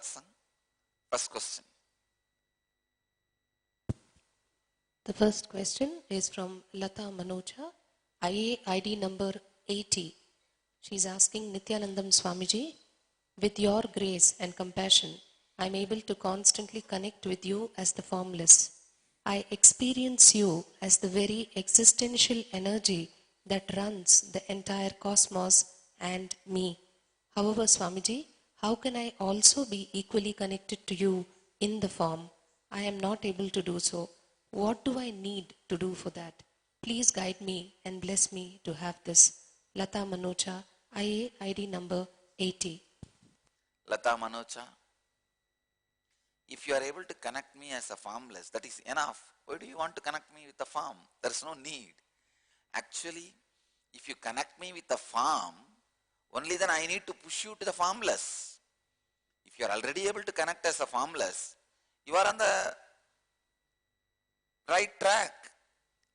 satsang. First question. The first question is from Lata Manocha, IA ID number 80. She's asking Nityanandam Swamiji, with your grace and compassion, I am able to constantly connect with you as the formless. I experience you as the very existential energy that runs the entire cosmos and me. However, Swamiji, how can I also be equally connected to you in the form? I am not able to do so. What do I need to do for that? Please guide me and bless me to have this. Lata Manocha, IA ID number 80. Lata Manocha, if you are able to connect me as a formless, that is enough. Why do you want to connect me with the form? There is no need. Actually, if you connect me with the form, only then I need to push you to the formless. If you are already able to connect as a formless, you are on the right track,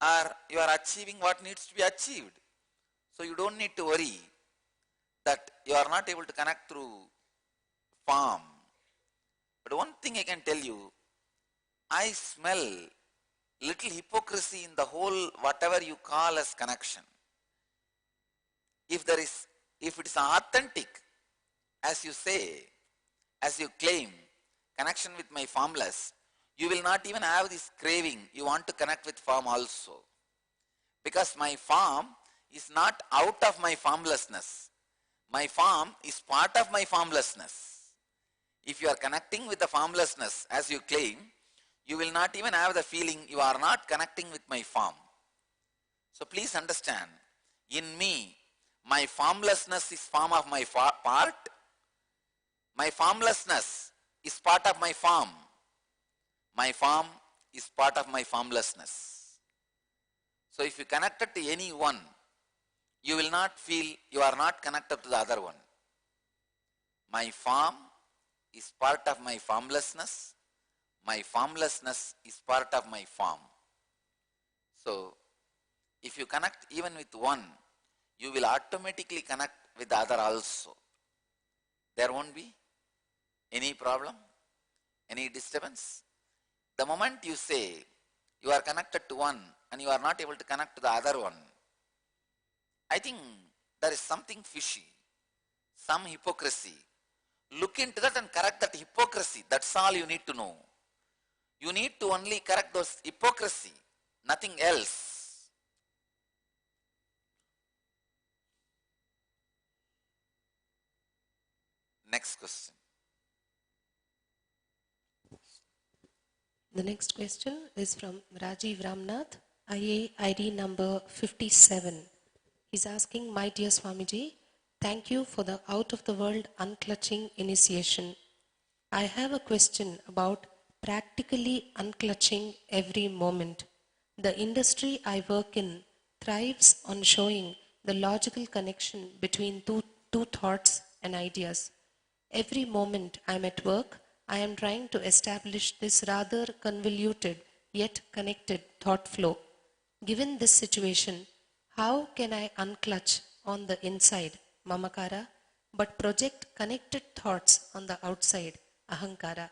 or you are achieving what needs to be achieved. So you don't need to worry that you are not able to connect through form. But one thing I can tell you, I smell little hypocrisy in the whole whatever you call as connection. If it is authentic, as you say, as you claim, connection with my formless, you will not even have this craving. You want to connect with form also. Because my form is not out of my formlessness. My form is part of my formlessness. If you are connecting with the formlessness, as you claim, you will not even have the feeling you are not connecting with my form. So please understand, in me, my formlessness is form of my part. My formlessness is part of my form. My form is part of my formlessness. So if you connected to any one, you will not feel you are not connected to the other one. My form is part of my formlessness. My formlessness is part of my form. So if you connect even with one, you will automatically connect with the other also. There won't be any problem, any disturbance. The moment you say you are connected to one and you are not able to connect to the other one, I think there is something fishy, some hypocrisy. Look into that and correct that hypocrisy. That's all you need to know. You need to only correct those hypocrisy, nothing else. Next question. The next question is from Rajiv Ramnath, IA ID number 57. He's asking, my dear Swamiji, thank you for the out-of-the-world unclutching initiation. I have a question about practically unclutching every moment. The industry I work in thrives on showing the logical connection between two thoughts and ideas. Every moment I'm at work, I am trying to establish this rather convoluted yet connected thought flow. Given this situation, how can I unclutch on the inside, mamakara, but project connected thoughts on the outside, ahankara?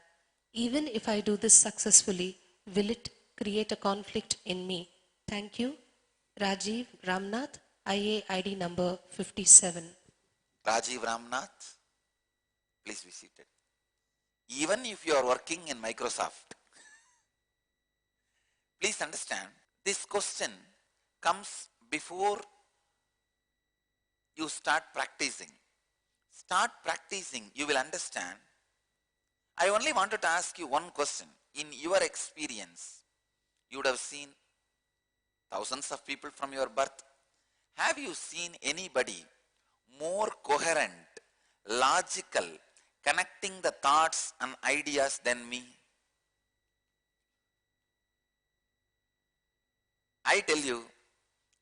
Even if I do this successfully, will it create a conflict in me? Thank you. Rajiv Ramnath, IA ID number 57. Rajiv Ramnath, please be seated. Even if you are working in Microsoft, please understand, this question comes before you start practicing. Start practicing, you will understand. I only wanted to ask you one question. In your experience, you would have seen thousands of people from your birth. Have you seen anybody more coherent, logical, connecting the thoughts and ideas than me? I tell you,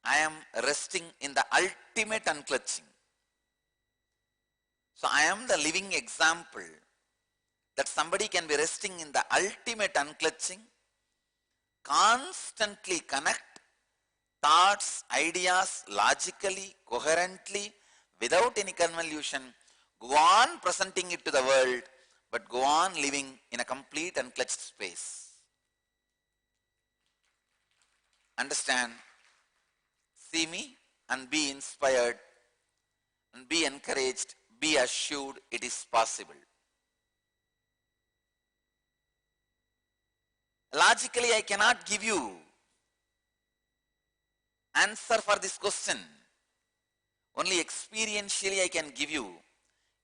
I am resting in the ultimate unclutching. So I am the living example that somebody can be resting in the ultimate unclutching, constantly connect thoughts, ideas, logically, coherently, without any convolution, go on presenting it to the world, but go on living in a complete unclutched space. Understand, see me and be inspired and be encouraged, be assured it is possible. Logically, I cannot give you answer for this question. Only experientially I can give you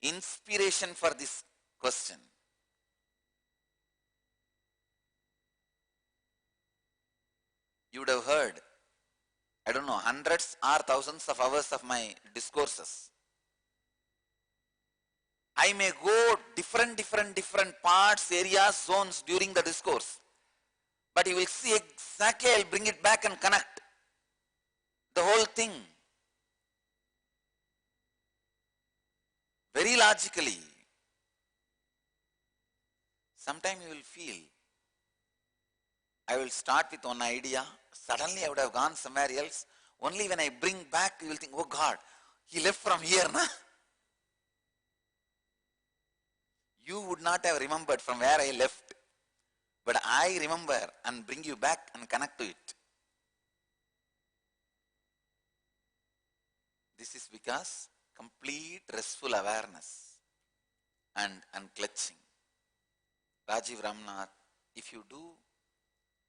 inspiration for this question. You would have heard, I don't know, hundreds or thousands of hours of my discourses. I may go different parts, areas, zones during the discourse. But you will see exactly, I'll bring it back and connect the whole thing. Very logically. Sometime you will feel, I will start with one idea, suddenly I would have gone somewhere else. Only when I bring back, you will think, oh God, he left from here, na? You would not have remembered from where I left. But I remember and bring you back and connect to it. This is because complete restful awareness and unclutching. Rajiv Ramnath, if you do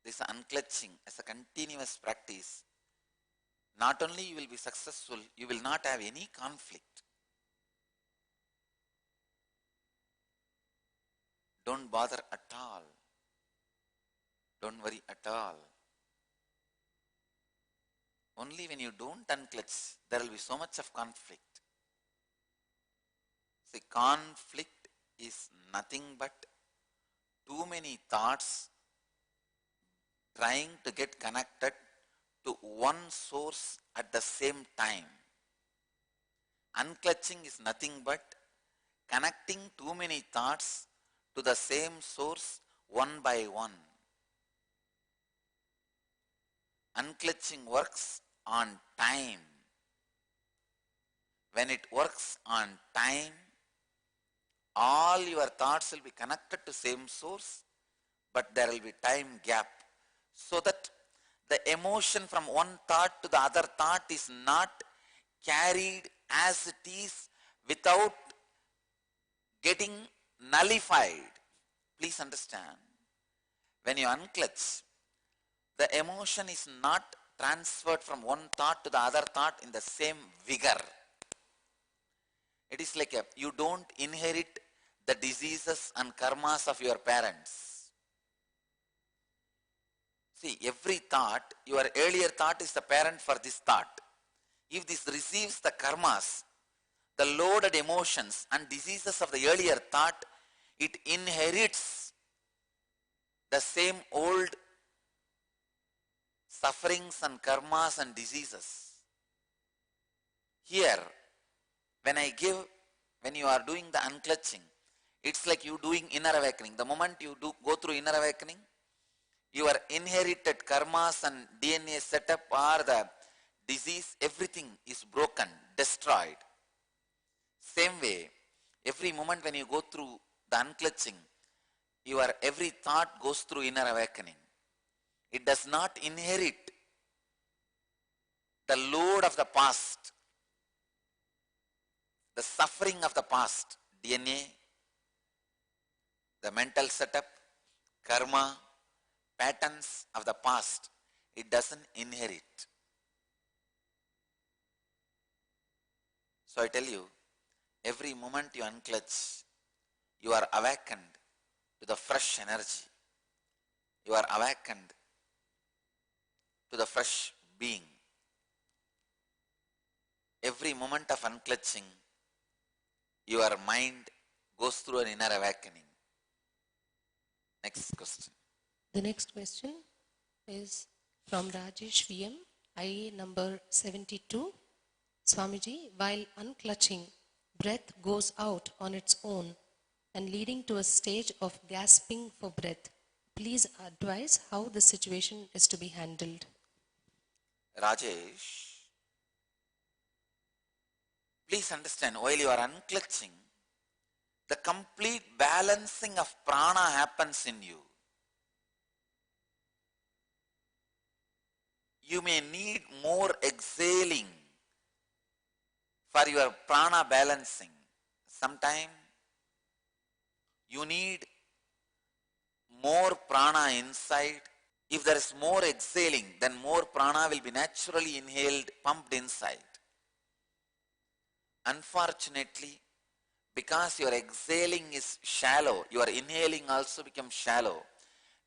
this unclutching as a continuous practice, not only you will be successful, you will not have any conflict. Don't bother at all. Don't worry at all. Only when you don't unclutch, there will be so much of conflict. See, conflict is nothing but too many thoughts trying to get connected to one source at the same time. Unclutching is nothing but connecting too many thoughts to the same source one by one. Unclutching works on time. When it works on time, all your thoughts will be connected to same source, but there will be time gap, so that the emotion from one thought to the other thought is not carried as it is without getting nullified. Please understand, when you unclutch, the emotion is not transferred from one thought to the other thought in the same vigor. It is like you don't inherit the diseases and karmas of your parents. See, every thought, your earlier thought is the parent for this thought. If this receives the karmas, the loaded emotions and diseases of the earlier thought, it inherits the same old sufferings and karmas and diseases. Here, when you are doing the unclutching, it's like you doing inner awakening. The moment you go through inner awakening, your inherited karmas and DNA setup or the disease, everything is broken, destroyed. Same way, every moment when you go through the unclutching, your every thought goes through inner awakening. It does not inherit the load of the past, the suffering of the past, DNA, the mental setup, karma, patterns of the past. It doesn't inherit. So I tell you, every moment you unclutch, you are awakened to the fresh energy. You are awakened to the fresh being. Every moment of unclutching, your mind goes through an inner awakening. Next question. The next question is from Rajesh VM, IA number 72. Swamiji, while unclutching, breath goes out on its own and leading to a stage of gasping for breath. Please advise how the situation is to be handled. Rajesh, please understand, while you are unclutching, the complete balancing of prana happens in you. You may need more exhaling for your prana balancing. Sometimes you need more prana inside. If there is more exhaling, then more prana will be naturally inhaled, pumped inside. Unfortunately, because your exhaling is shallow, your inhaling also becomes shallow.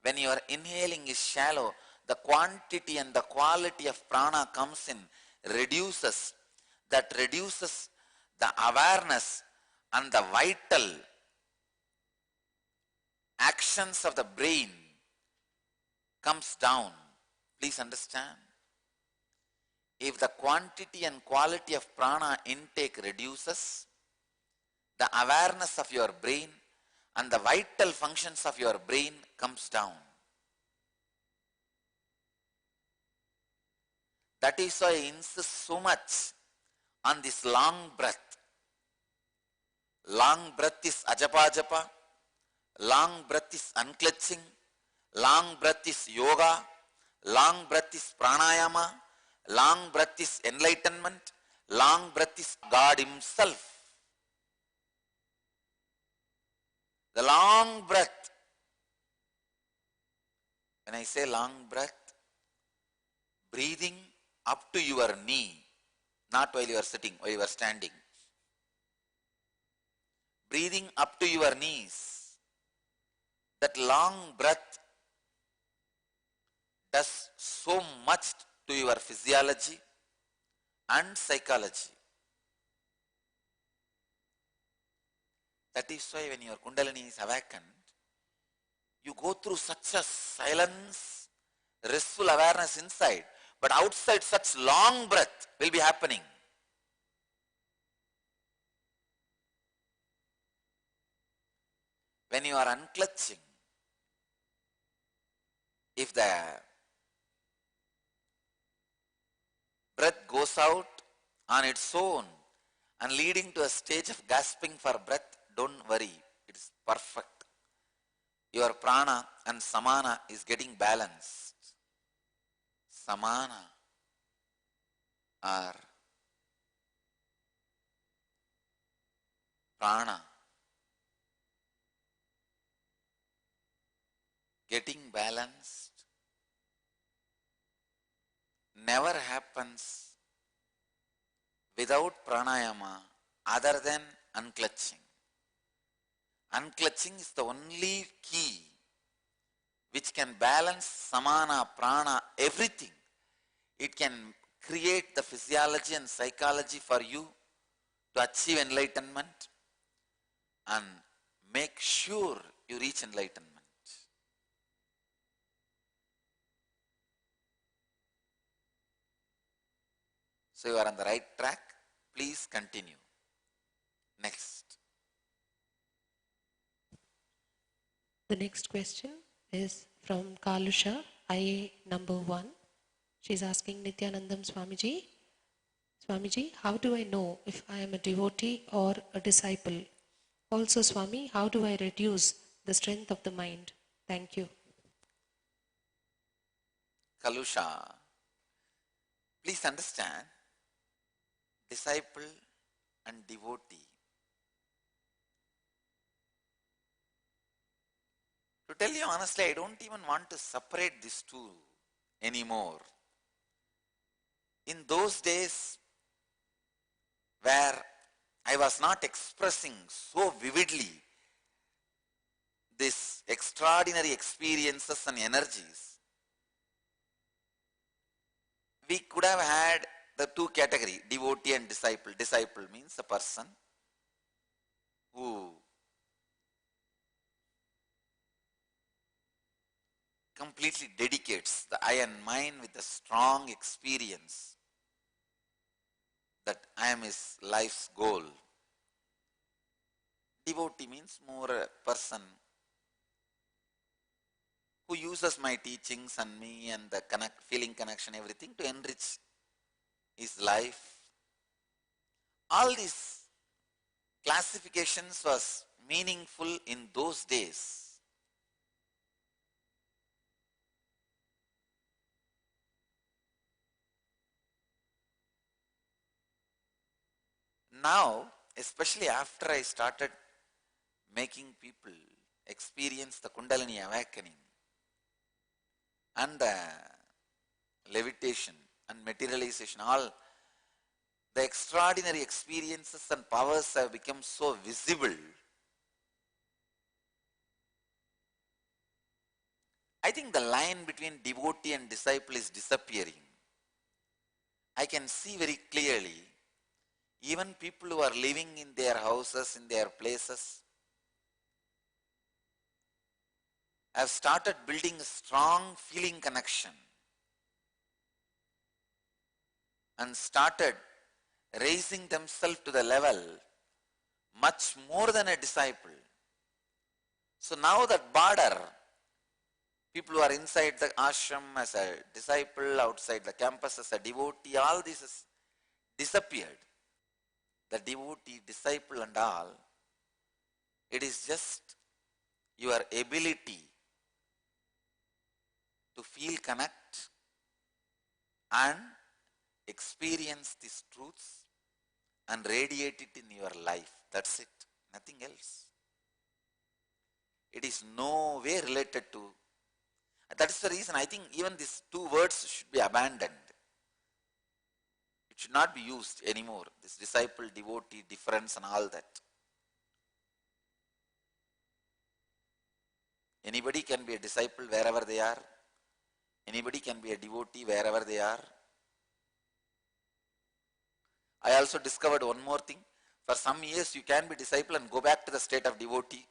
When your inhaling is shallow, the quantity and the quality of prana comes in, reduces. That reduces the awareness and the vital actions of the brain comes down. Please understand. If the quantity and quality of prana intake reduces, the awareness of your brain and the vital functions of your brain comes down. That is why I insist so much on this long breath. Long breath is ajapa japa, long breath is unclutching, long breath is yoga, long breath is pranayama, long breath is enlightenment, long breath is God Himself. The long breath, when I say long breath, breathing up to your knee, not while you are sitting, while you are standing. Breathing up to your knees. That long breath does so much to your physiology and psychology. That is why when your Kundalini is awakened, you go through such a silence, restful awareness inside, but outside such long breath will be happening. When you are unclutching, if the breath goes out on its own and leading to a stage of gasping for breath, don't worry, it is perfect. Your prana and samana is getting balanced. Samana or prana getting balanced never happens without pranayama other than unclutching. Unclutching is the only key which can balance samana, prana, everything. It can create the physiology and psychology for you to achieve enlightenment and make sure you reach enlightenment. So you are on the right track. Please continue. Next. The next question is from Kalusha, IA number 1. She's asking Nityanandam Swamiji, Swamiji, how do I know if I am a devotee or a disciple? Also, Swami, how do I reduce the strength of the mind? Thank you. Kalusha, please understand, disciple and devotee. To tell you honestly, I don't even want to separate these two anymore. In those days where I was not expressing so vividly these extraordinary experiences and energies, we could have had the two categories, devotee and disciple. Disciple means a person who completely dedicates the eye and mind with a strong experience that I am his life's goal. Devotee means more a person who uses my teachings and me and the feeling connection, everything to enrich his life. All these classifications was meaningful in those days. Now, especially after I started making people experience the Kundalini awakening and the levitation and materialization, all the extraordinary experiences and powers have become so visible. I think the line between devotee and disciple is disappearing. I can see very clearly, even people who are living in their houses, in their places, have started building a strong feeling connection and started raising themselves to the level much more than a disciple. So now that border, people who are inside the ashram as a disciple, outside the campus as a devotee, all this has disappeared. The devotee, disciple and all, it is just your ability to feel connect and experience these truths and radiate it in your life. That's it. Nothing else. It is no way related to. That is the reason I think even these two words should be abandoned. It should not be used anymore. This disciple, devotee, difference and all that. Anybody can be a disciple wherever they are. Anybody can be a devotee wherever they are. I also discovered one more thing. For some years you can be disciple and go back to the state of devotee.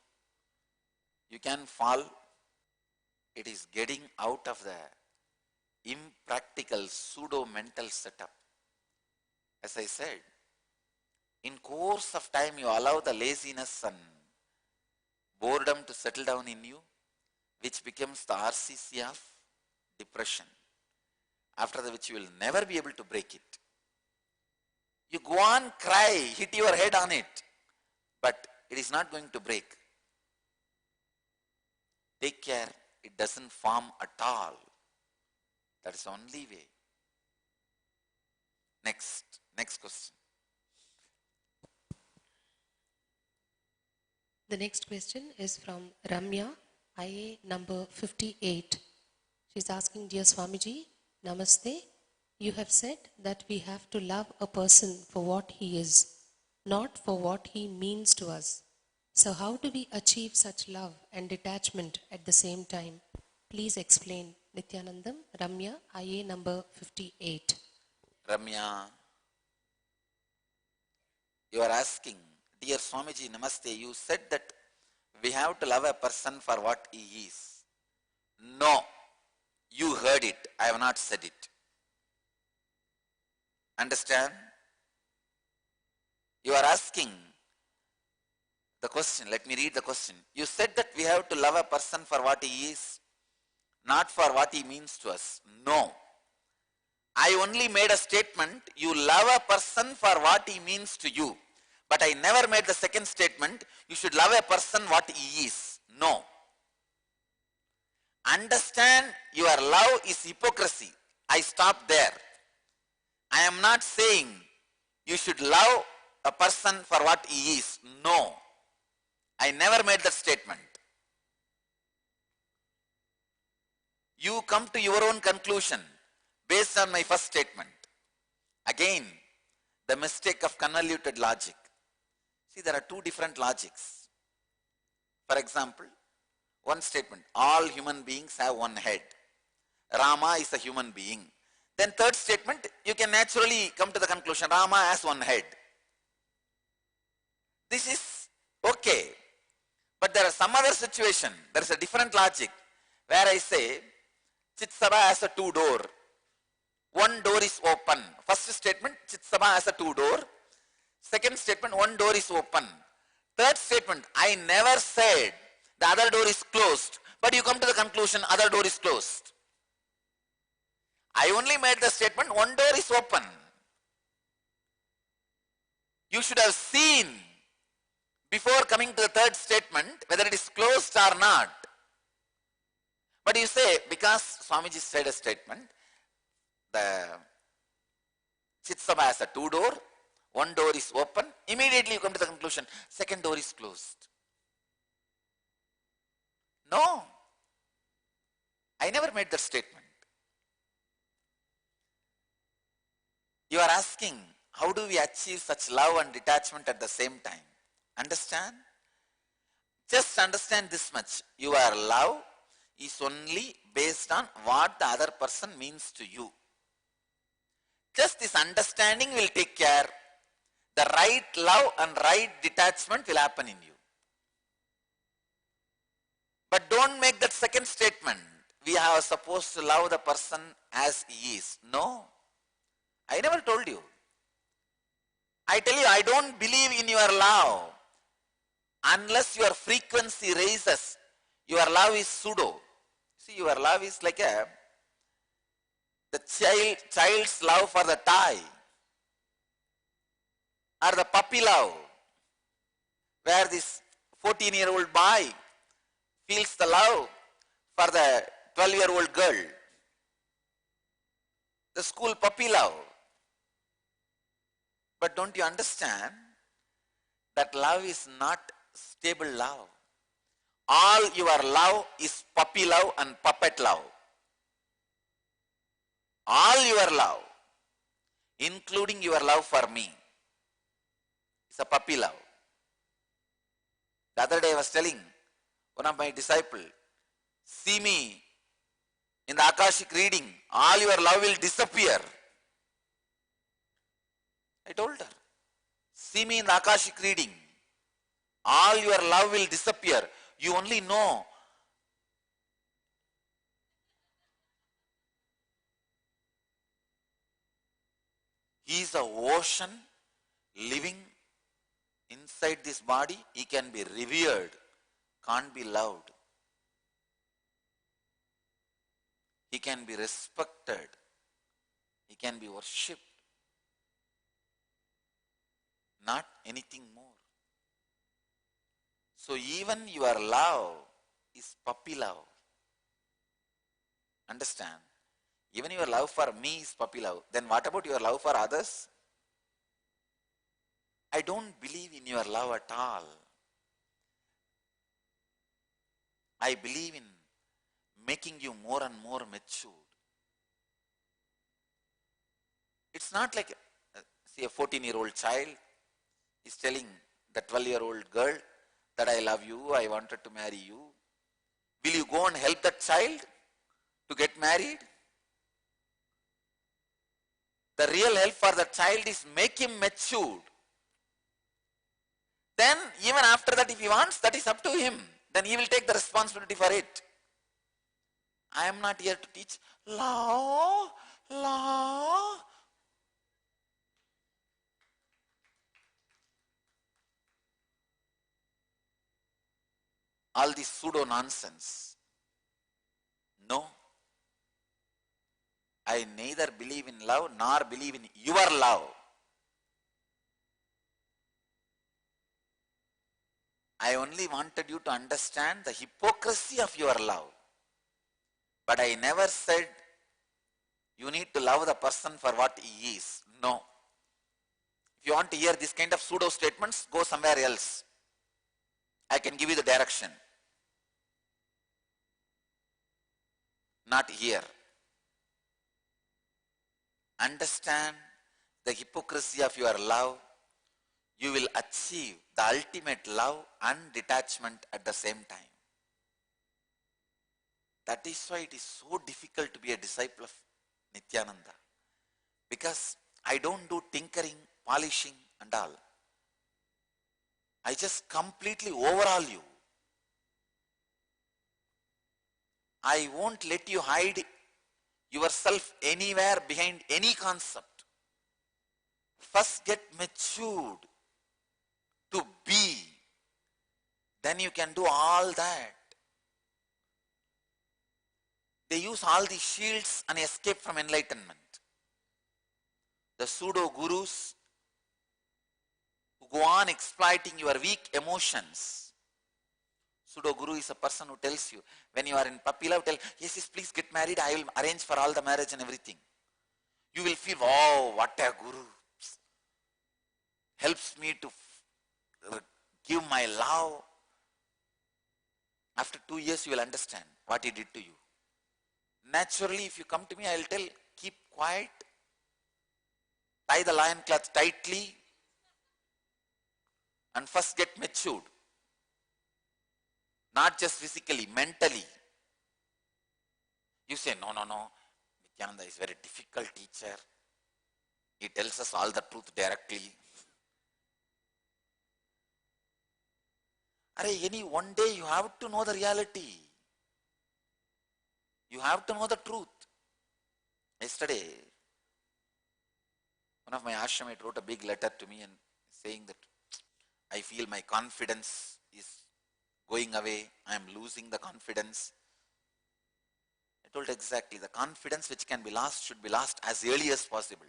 You can fall. It is getting out of the impractical pseudo-mental setup. As I said, in course of time you allow the laziness and boredom to settle down in you, which becomes the RCC of depression, after which you will never be able to break it. You go on, cry, hit your head on it, but it is not going to break. Take care, it doesn't form at all. That is the only way. Next question. The next question is from Ramya, IA number 58. She's asking, Dear Swamiji, Namaste. You have said that we have to love a person for what he is, not for what he means to us. So how do we achieve such love and detachment at the same time? Please explain. Nityanandam, Ramya, IA number 58. Ramya, you are asking, Dear Swamiji, Namaste, you said that we have to love a person for what he is. No, you heard it. I have not said it. Understand? You are asking the question. Let me read the question. You said that we have to love a person for what he is, not for what he means to us. No. I only made a statement, you love a person for what he means to you. But I never made the second statement, you should love a person what he is. No. Understand, your love is hypocrisy. I stop there. I am not saying you should love a person for what he is. No. I never made that statement. You come to your own conclusion based on my first statement. Again, the mistake of convoluted logic. See, there are two different logics. For example, one statement, all human beings have one head. Rama is a human being. Then third statement, you can naturally come to the conclusion, Rama has one head. This is okay. But there are some other situation, there is a different logic, where I say, Chitsabha has a two door. One door is open. First statement, Chitsabha has a two door. Second statement, one door is open. Third statement, I never said the other door is closed, but you come to the conclusion, other door is closed. I only made the statement, one door is open. You should have seen before coming to the third statement, whether it is closed or not. But you say, because Swamiji said a statement, the Chitsama has a two door, one door is open, immediately you come to the conclusion, second door is closed. No, I never made that statement. You are asking, how do we achieve such love and detachment at the same time? Understand? Just understand this much. Your love is only based on what the other person means to you. Just this understanding will take care. The right love and right detachment will happen in you. But don't make that second statement. We are supposed to love the person as he is. No. I never told you. I tell you, I don't believe in your love. Unless your frequency raises, your love is pseudo. See, your love is like the child's love for the toy, or the puppy love, where this 14-year-old boy feels the love for the 12-year-old girl. The school puppy love. But don't you understand that love is not stable love? All your love is puppy love and puppet love. All your love, including your love for me, is a puppy love. The other day I was telling one of my disciples, see me in the Akashic reading, all your love will disappear. I told her, see me in the Akashic reading, all your love will disappear. You only know he is an ocean living inside this body. He can be revered, can't be loved. He can be respected. He can be worshipped. Not anything more. So even your love is puppy love. Understand? Even your love for me is puppy love. Then what about your love for others? I don't believe in your love at all. I believe in making you more and more matured. It's not like, see, a 14-year-old child is telling the 12-year-old girl that I love you, I wanted to marry you. Will you go and help that child to get married? The real help for the child is make him matured. Then even after that, if he wants, that is up to him. Then he will take the responsibility for it. I am not here to teach law. All this pseudo nonsense. No. I neither believe in love nor believe in your love. I only wanted you to understand the hypocrisy of your love. But I never said you need to love the person for what he is. No. If you want to hear this kind of pseudo statements, go somewhere else. I can give you the direction. Not here. Understand the hypocrisy of your love. You will achieve the ultimate love and detachment at the same time. That is why it is so difficult to be a disciple of Nityananda. Because I don't do tinkering, polishing and all. I just completely overhaul you. I won't let you hide yourself anywhere behind any concept. First get matured to be. Then you can do all that. They use all these shields and escape from enlightenment. The pseudo gurus go on exploiting your weak emotions. Pseudo guru is a person who tells you, when you are in puppy love, tell, yes, yes, please get married, I will arrange for all the marriage and everything. You will feel, wow, what a guru. Helps me to give my love. After 2 years, you will understand what he did to you. Naturally, if you come to me, I will tell, keep quiet, tie the lion cloth tightly, and first get matured. Not just physically, mentally. You say, no, no, no, Nityananda is a very difficult teacher. He tells us all the truth directly. One day you have to know the reality. You have to know the truth. Yesterday, one of my ashramites wrote a big letter to me and saying that I feel my confidence is going away. I am losing the confidence. I told exactly, the confidence which can be lost should be lost as early as possible.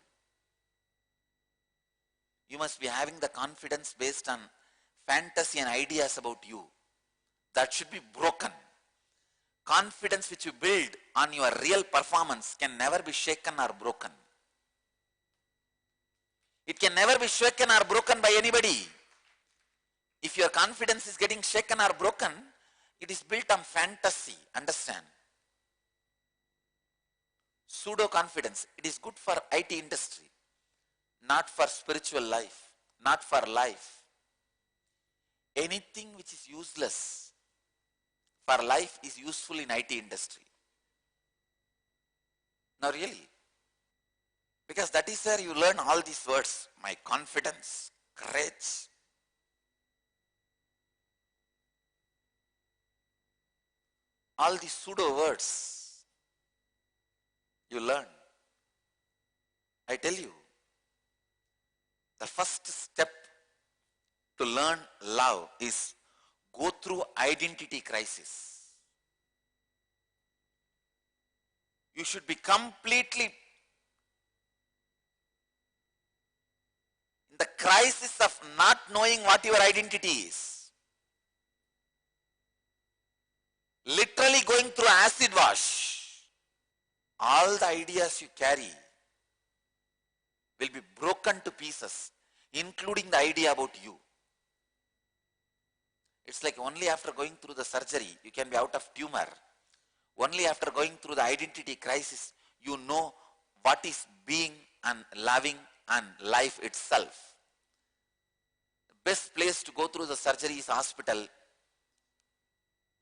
You must be having the confidence based on fantasy and ideas about you. That should be broken. Confidence which you build on your real performance can never be shaken or broken. It can never be shaken or broken by anybody. If your confidence is getting shaken or broken, it is built on fantasy. Understand? Pseudo confidence. It is good for IT industry, not for spiritual life, not for life. Anything which is useless for life is useful in IT industry. Now really, because that is where you learn all these words. My confidence, courage. All these pseudo words you learn. I tell you, the first step to learn love is go through identity crisis. You should be completely in the crisis of not knowing what your identity is. Literally going through acid wash. All the ideas you carry will be broken to pieces, including the idea about you. It's like only after going through the surgery, you can be out of tumor. Only after going through the identity crisis, you know what is being and loving and life itself. The best place to go through the surgery is hospital.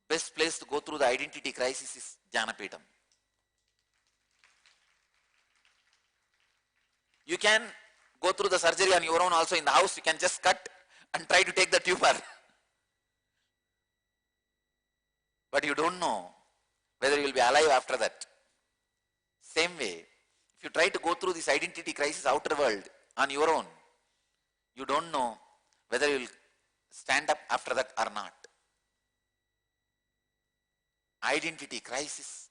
Best place to go through the identity crisis is Jnanapeetham. You can go through the surgery on your own also in the house. You can just cut and try to take the tumor. But you don't know whether you will be alive after that. Same way, if you try to go through this identity crisis outer world on your own, you don't know whether you will stand up after that or not. Identity crisis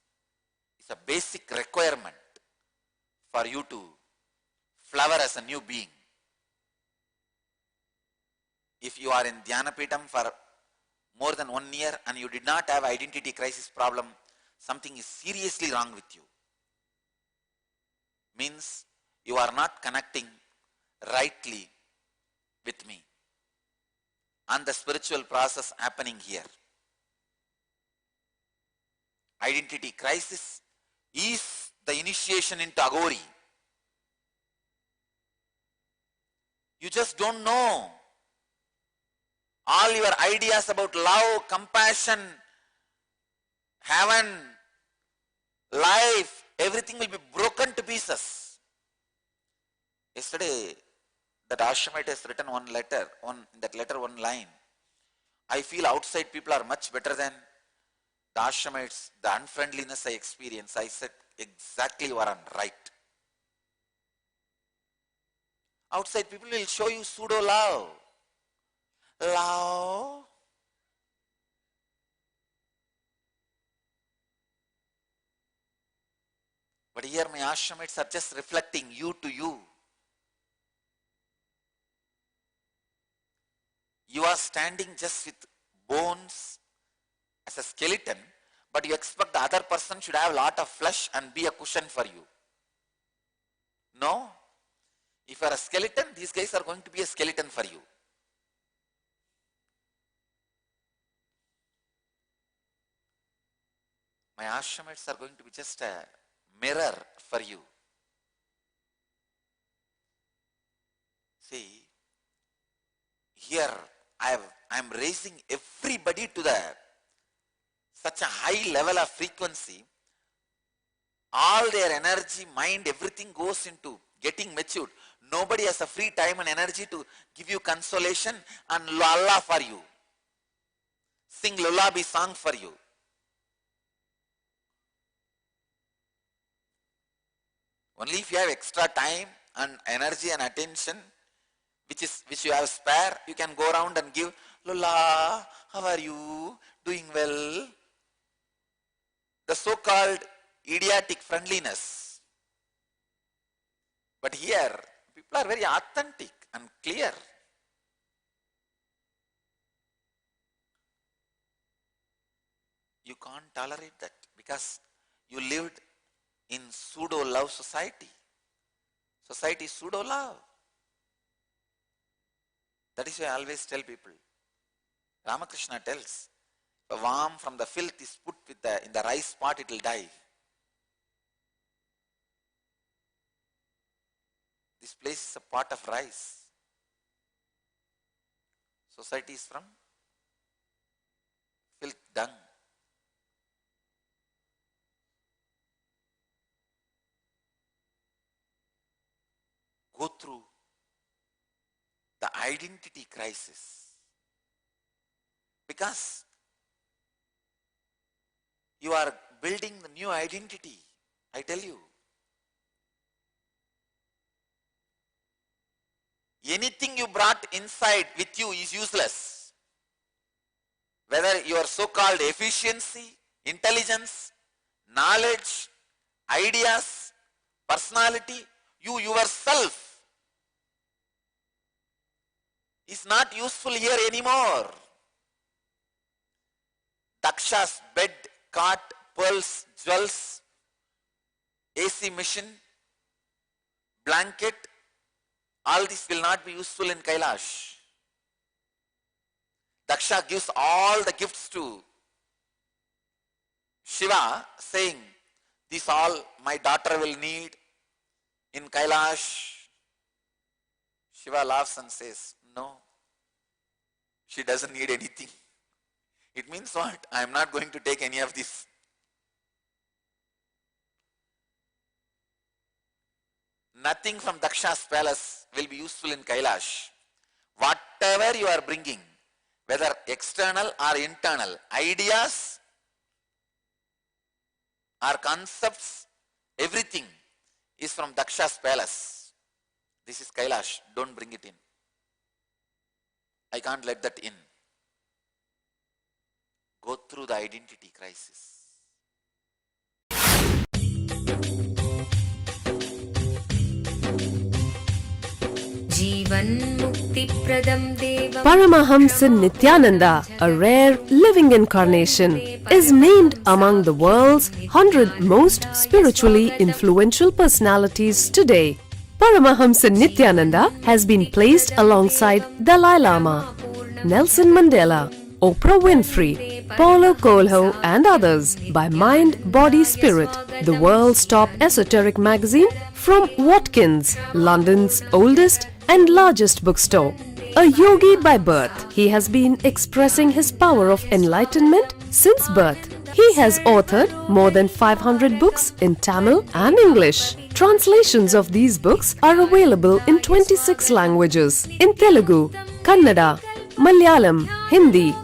is a basic requirement for you to flower as a new being. If you are in Dhyanapitham for more than 1 year and you did not have identity crisis problem, something is seriously wrong with you. Means you are not connecting rightly with me and the spiritual process happening here. Identity crisis is the initiation into Agori. You just don't know. All your ideas about love, compassion, heaven, life, everything will be broken to pieces. Yesterday, that ashramite has written one letter, in that letter one line. I feel outside people are much better than the ashramites, the unfriendliness I experience. I said, exactly you are right. Outside people will show you pseudo love. Love. But here my ashramites are just reflecting you to you. You are standing just with bones as a skeleton, but you expect the other person should have a lot of flesh and be a cushion for you. No. If you are a skeleton, these guys are going to be a skeleton for you. My ashramites are going to be just a mirror for you. See, here I am raising everybody to such a high level of frequency. All their energy, mind, everything goes into getting matured. Nobody has a free time and energy to give you consolation and lullaby for you. Sing lullaby song for you. Only if you have extra time and energy and attention, which you have spare, you can go around and give, Lola, how are you? Doing well? The so-called idiotic friendliness. But here, people are very authentic and clear. You can't tolerate that because you lived in pseudo-love society. Society is pseudo-love. That is why I always tell people. Ramakrishna tells, if a worm from the filth is put in the rice pot, it will die. This place is a pot of rice. Society is from filth, dung. Go through the identity crisis because you are building the new identity. I tell you, anything you brought inside with you is useless. Whether your so-called efficiency, intelligence, knowledge, ideas, personality, you yourself is not useful here anymore. Daksha's bed, cot, pearls, jewels, AC machine, blanket, all this will not be useful in Kailash. Daksha gives all the gifts to Shiva, saying, "This all my daughter will need in Kailash." Shiva laughs and says, "No, she doesn't need anything." It means what? I am not going to take any of this. Nothing from Daksha's palace will be useful in Kailash. Whatever you are bringing, whether external or internal, ideas or concepts, everything is from Daksha's palace. This is Kailash, don't bring it in. I can't let that in. Go through the identity crisis. Paramahamsa Nityananda, a rare living incarnation, is named among the world's 100 most spiritually influential personalities today. Paramahamsa Nityananda has been placed alongside Dalai Lama, Nelson Mandela, Oprah Winfrey, Paulo Coelho and others by Mind, Body, Spirit, the world's top esoteric magazine from Watkins, London's oldest and largest bookstore. A yogi by birth, he has been expressing his power of enlightenment since birth. He has authored more than 500 books in Tamil and English. Translations of these books are available in 26 languages in Telugu, Kannada, Malayalam, Hindi,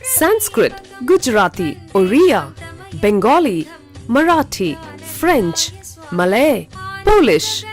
Sanskrit, Gujarati, Oriya, Bengali, Marathi, French, Malay, Polish,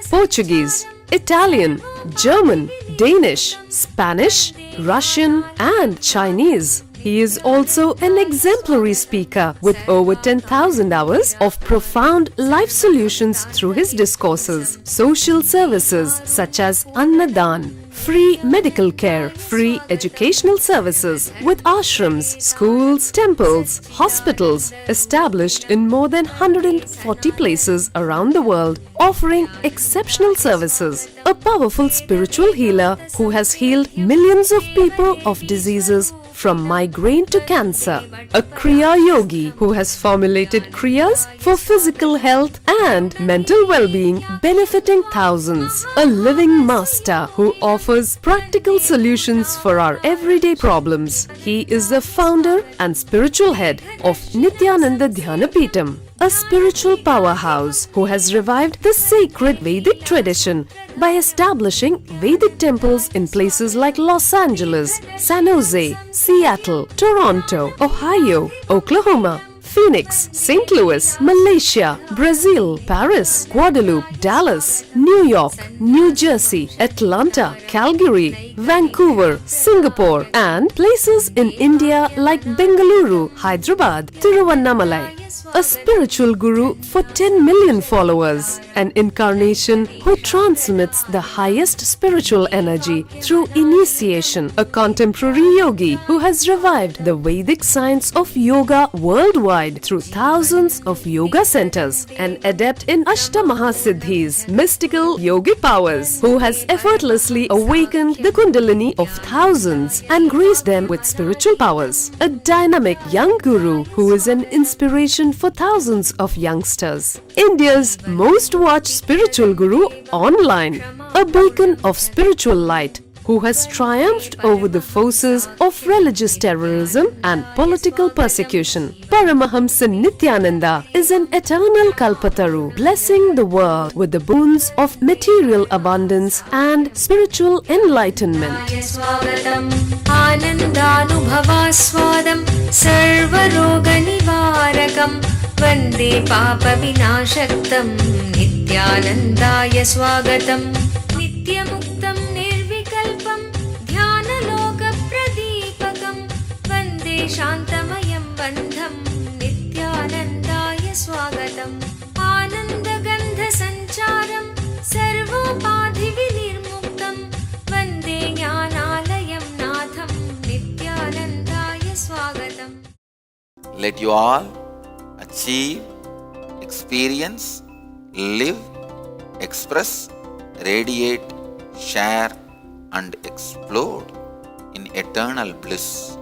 Portuguese, Italian, German, Danish, Spanish, Russian and Chinese. He is also an exemplary speaker with over 10,000 hours of profound life solutions through his discourses. Social services such as Annadan, free medical care, free educational services with ashrams, schools, temples, hospitals established in more than 140 places around the world, offering exceptional services. A powerful spiritual healer who has healed millions of people of diseases from migraine to cancer. A Kriya Yogi who has formulated Kriyas for physical health and mental well-being, benefiting thousands. A living master who offers practical solutions for our everyday problems. He is the founder and spiritual head of Nityananda Dhanapeetham, a spiritual powerhouse who has revived the sacred Vedic tradition by establishing Vedic temples in places like Los Angeles, San Jose, Seattle, Toronto, Ohio, Oklahoma, Phoenix, St. Louis, Malaysia, Brazil, Paris, Guadeloupe, Dallas, New York, New Jersey, Atlanta, Calgary, Vancouver, Singapore, and places in India like Bengaluru, Hyderabad, Tiruvannamalai. A spiritual guru for 10 million followers, an incarnation who transmits the highest spiritual energy through initiation, a contemporary yogi who has revived the Vedic science of yoga worldwide through thousands of yoga centers, an adept in Ashtamahasiddhis, mystical yogic powers, who has effortlessly awakened the Kundalini of thousands and graced them with spiritual powers, a dynamic young guru who is an inspiration for thousands of youngsters, India's most watched spiritual guru online, a beacon of spiritual light who has triumphed over the forces of religious terrorism and political persecution. Paramahamsa Nityananda is an eternal Kalpataru, blessing the world with the boons of material abundance and spiritual enlightenment. Anandanubhavaswadam sarvaroganivarakam Vande Papa Vinashaktam Nityanandaya Swagatam Nityamuktam Nirvikalpam Dhyanaloka Pradipakam Vande Shantamayam Bandham Nityanandaya Swagatam Anandagandha Sancharam Sarvopadhi Vinirmuktam Vande Jnanalayam Natham Nityanandaya Swagatam. Let you all achieve, experience, live, express, radiate, share and explode in eternal bliss.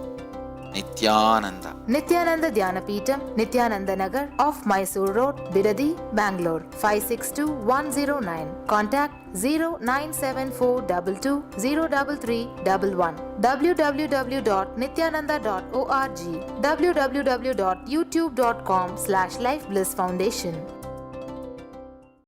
Nityananda. Nityananda Dhanapeetham, Nityananda Nagar off Mysore Road, Bidadi, Bangalore 562109. Contact 097422033311. www.nityananda.org. www.youtube.com/Life Bliss Foundation.